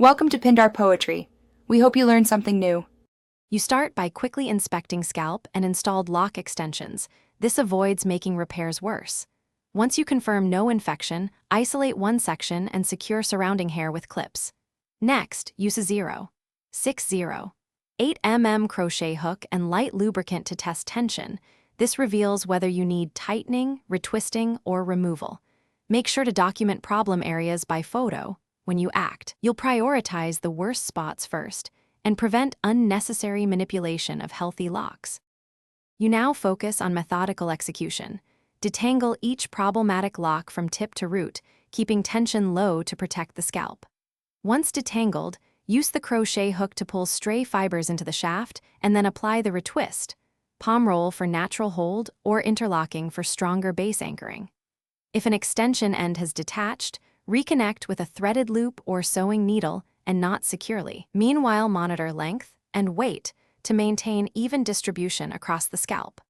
Welcome to Pindar Poetry. We hope you learned something new. You start by quickly inspecting scalp and installed lock extensions. This avoids making repairs worse. Once you confirm no infection, isolate one section and secure surrounding hair with clips. Next, use a 0.60 8 mm crochet hook and light lubricant to test tension. This reveals whether you need tightening, retwisting, or removal. Make sure to document problem areas by photo. When you act, you'll prioritize the worst spots first and prevent unnecessary manipulation of healthy locks. You now focus on methodical execution. Detangle each problematic lock from tip to root, keeping tension low to protect the scalp. Once detangled, use the crochet hook to pull stray fibers into the shaft and then apply the retwist, palm roll for natural hold or interlocking for stronger base anchoring. If an extension end has detached, reconnect with a threaded loop or sewing needle and knot securely. Meanwhile, monitor length and weight to maintain even distribution across the scalp.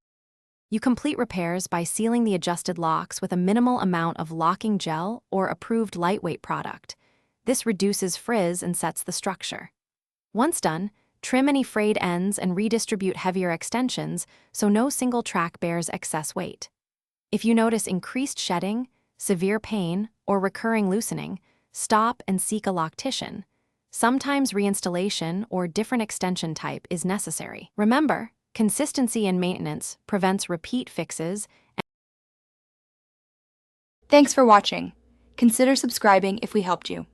You complete repairs by sealing the adjusted locks with a minimal amount of locking gel or approved lightweight product. This reduces frizz and sets the structure. Once done, trim any frayed ends and redistribute heavier extensions so no single track bears excess weight. If you notice increased shedding, severe pain, or recurring loosening, stop and seek a loctician. Sometimes reinstallation or different extension type is necessary. Remember, consistency in maintenance prevents repeat fixes. Thanks for watching. Consider subscribing if we helped you.